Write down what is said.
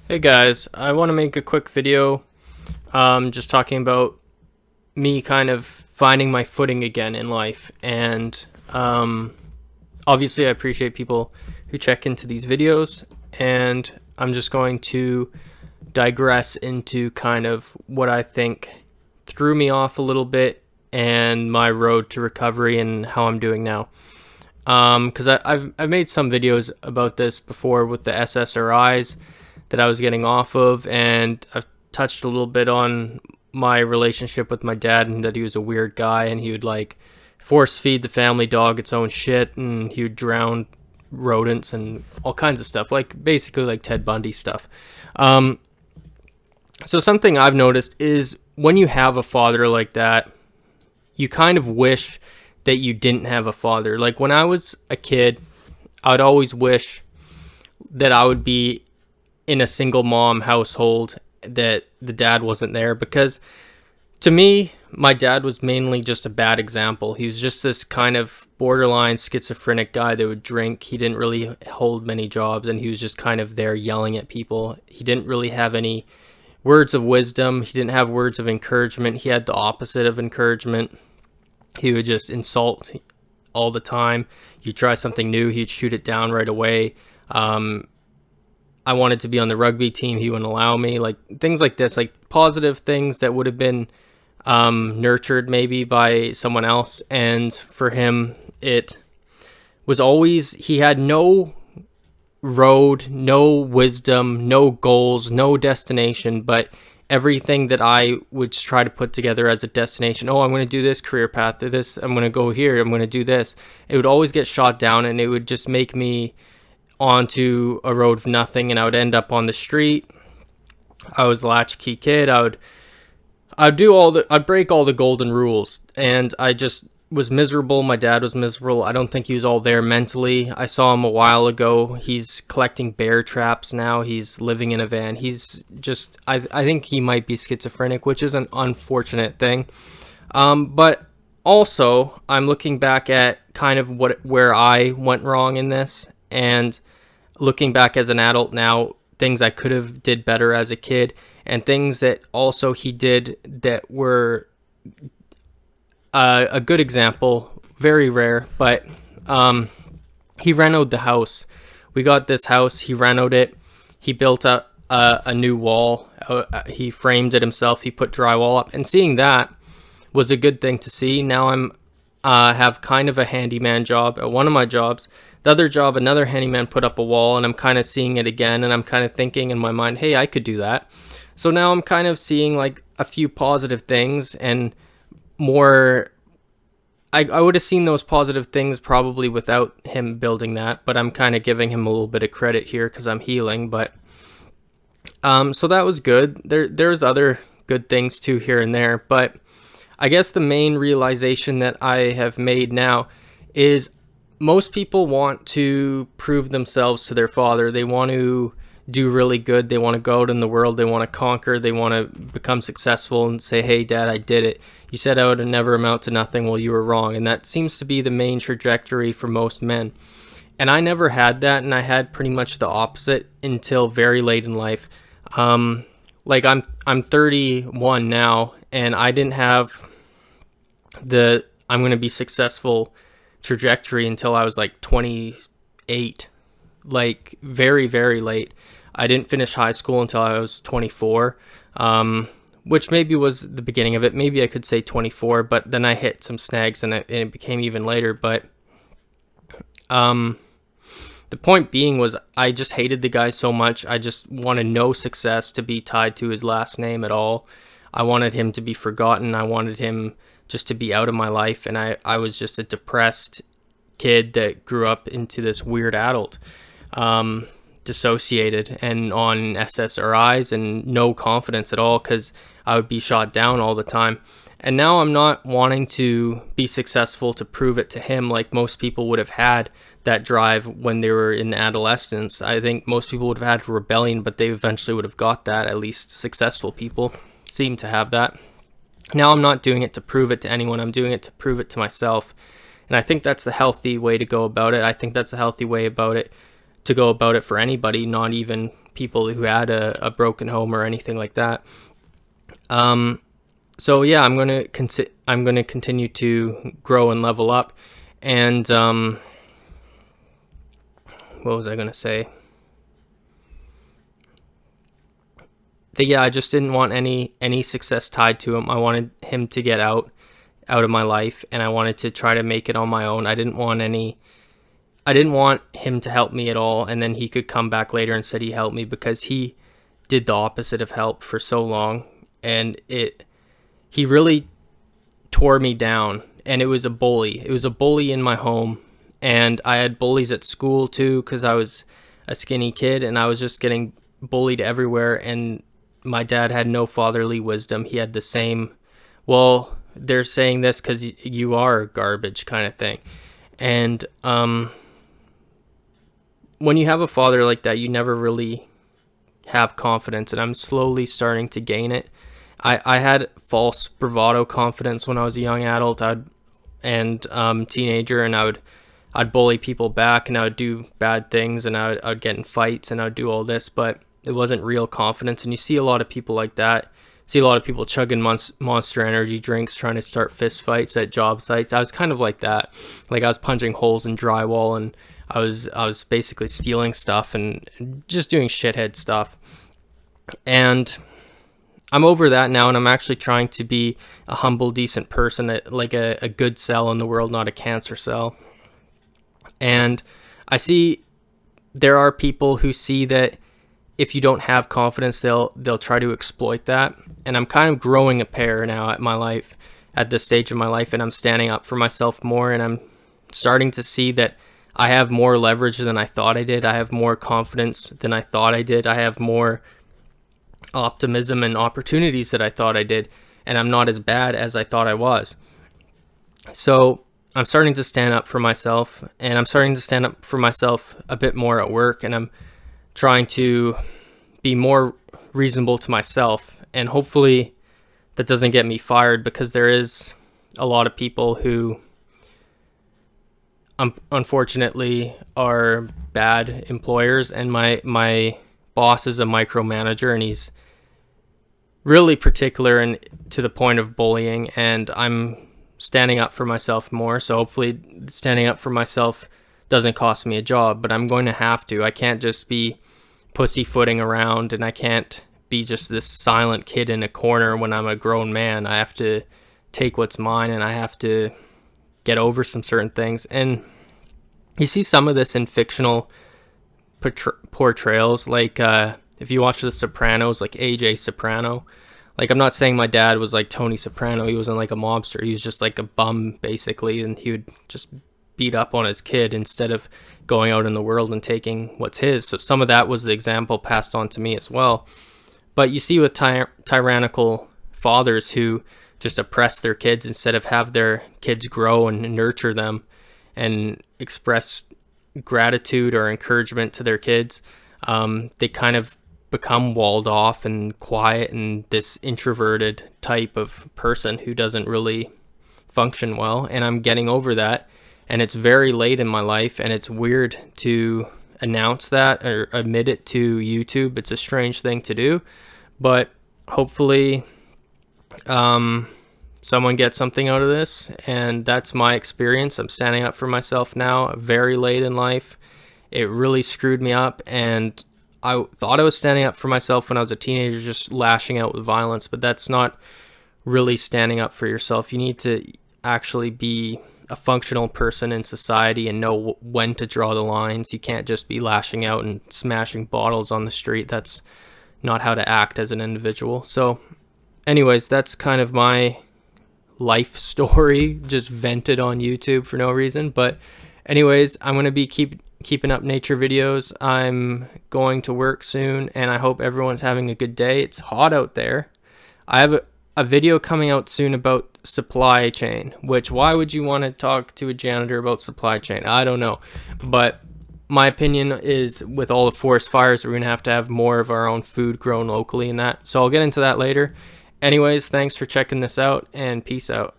Hey guys, I want to make a quick video just talking about me kind of finding my footing again in life. And obviously, I appreciate people who check into these videos. And I'm just going to digress into kind of what I think threw me off a little bit and my road to recovery and how I'm doing now. Because I've made some videos about this before with the SSRIs that I was getting off of, and I've touched a little bit on my relationship with my dad and that he was a weird guy and he would like force feed the family dog its own shit and he would drown rodents and all kinds of stuff, like basically like Ted Bundy stuff. Um, so something I've noticed is when you have a father like that, you kind of wish that you didn't have a father. Like when I was a kid, I would always wish that I would be in a single mom household, that the dad wasn't there, because to me my dad was mainly just a bad example. He was just this kind of borderline schizophrenic guy that would drink. He didn't really hold many jobs and he was just kind of there yelling at people. He didn't really have any words of wisdom. He didn't have words of encouragement. He had the opposite of encouragement. He would just insult all the time. You try something new, he'd shoot it down right away. I wanted to be on the rugby team, he wouldn't allow me. Like things like this, like positive things that would have been nurtured maybe by someone else. And for him, it was always, he had no road, no wisdom, no goals, no destination, but everything that I would try to put together as a destination. Oh, I'm going to do this career path, or this, I'm going to go here, I'm going to do this. It would always get shot down and it would just make me onto a road of nothing, and I would end up on the street. I was a latchkey kid. I'd break all the golden rules, and I just was miserable. My dad was miserable. I don't think he was all there mentally. I saw him a while ago. He's collecting bear traps now. He's living in a van. He's just, I think he might be schizophrenic, which is an unfortunate thing. But also, I'm looking back at kind of where I went wrong in this, and looking back as an adult now, things I could have did better as a kid, and things that also he did that were a good example, very rare, but he renoed the house. We got this house, he renoed it, he built a new wall, he framed it himself, he put drywall up, and seeing that was a good thing to see. Now I'm have kind of a handyman job at one of my jobs. The other job, another handyman put up a wall, and I'm kind of seeing it again, and I'm kind of thinking in my mind, hey, I could do that. So now I'm kind of seeing like a few positive things, and more, I would have seen those positive things probably without him building that, but I'm kind of giving him a little bit of credit here because I'm healing. But so that was good. There's other good things too here and there, but I guess the main realization that I have made now is most people want to prove themselves to their father. They want to do really good. They want to go out in the world. They want to conquer. They want to become successful and say, hey, Dad, I did it. You said I would never amount to nothing. Well, you were wrong. And that seems to be the main trajectory for most men. And I never had that, and I had pretty much the opposite until very late in life. Like I'm 31 now, and I didn't have the I'm going to be successful trajectory until I was like 28, like very, very late. I didn't finish high school until I was 24, which maybe was the beginning of it. Maybe I could say 24, but then I hit some snags and it became even later. But the point being was I just hated the guy so much. I just wanted no success to be tied to his last name at all. I wanted him to be forgotten. I wanted him just to be out of my life. And I was just a depressed kid that grew up into this weird adult, dissociated and on SSRIs and no confidence at all because I would be shot down all the time. And now I'm not wanting to be successful to prove it to him like most people would have had that drive when they were in adolescence. I think most people would have had rebellion, but they eventually would have got that. At least successful people seem to have that. Now I'm not doing it to prove it to anyone. I'm doing it to prove it to myself. And I think that's the healthy way to go about it. I think that's a healthy way about it to go about it for anybody, not even people who had a broken home or anything like that. So yeah, I'm gonna continue to grow and level up. And what was I gonna say? Yeah, I just didn't want any success tied to him. I wanted him to get out of my life, and I wanted to try to make it on my own. I didn't want him to help me at all, and then he could come back later and said he helped me, because he did the opposite of help for so long, and he really tore me down. And it was a bully. It was a bully in my home, and I had bullies at school too, because I was a skinny kid, and I was just getting bullied everywhere. And my dad had no fatherly wisdom. He had the same, well, they're saying this because you are garbage kind of thing. And when you have a father like that, you never really have confidence, and I'm slowly starting to gain it. I had false bravado confidence when I was a young adult and teenager, and I'd bully people back, and I would do bad things, and I'd get in fights, and I'd do all this, but it wasn't real confidence. And you see a lot of people like that. See a lot of people chugging Monster Energy drinks, trying to start fist fights at job sites. I was kind of like that. Like, I was punching holes in drywall, and I was basically stealing stuff and just doing shithead stuff. And I'm over that now, and I'm actually trying to be a humble, decent person, like a good cell in the world, not a cancer cell. And I see there are people who see that if you don't have confidence, they'll try to exploit that. And I'm kind of growing a pair now at this stage of my life, and I'm standing up for myself more, and I'm starting to see that I have more leverage than I thought I did. I have more confidence than I thought I did. I have more optimism and opportunities that I thought I did, and I'm not as bad as I thought I was. So I'm starting to stand up for myself, and I'm starting to stand up for myself a bit more at work, and I'm trying to be more reasonable to myself, and hopefully that doesn't get me fired, because there is a lot of people who unfortunately are bad employers, and my boss is a micromanager, and he's really particular and to the point of bullying, and I'm standing up for myself more. So hopefully standing up for myself doesn't cost me a job, but I'm going to have to. I can't just be pussyfooting around, and I can't be just this silent kid in a corner when I'm a grown man. I have to take what's mine, and I have to get over some certain things. And you see some of this in fictional portrayals, like if you watch The Sopranos, like AJ Soprano. Like, I'm not saying my dad was like Tony Soprano. He wasn't like a mobster. He was just like a bum, basically, and he would just beat up on his kid instead of going out in the world and taking what's his. So some of that was the example passed on to me as well. But you see with tyrannical fathers who just oppress their kids instead of have their kids grow and nurture them and express gratitude or encouragement to their kids, they kind of become walled off and quiet and this introverted type of person who doesn't really function well. And I'm getting over that, and it's very late in my life, and it's weird to announce that or admit it to YouTube. It's a strange thing to do, but hopefully someone gets something out of this, and that's my experience. I'm standing up for myself now, very late in life. It really screwed me up, and I thought I was standing up for myself when I was a teenager, just lashing out with violence, but that's not really standing up for yourself. You need to actually be a functional person in society and know when to draw the lines. You can't just be lashing out and smashing bottles on the street. That's not how to act as an individual. So anyways, that's kind of my life story, just vented on YouTube for no reason. But anyways, I'm going to be keeping up nature videos. I'm going to work soon, and I hope everyone's having a good day. It's hot out there. I have a video coming out soon about supply chain, which, why would you want to talk to a janitor about supply chain? I don't know. But my opinion is, with all the forest fires, we're going to have more of our own food grown locally in that. So I'll get into that later. Anyways, thanks for checking this out, and peace out.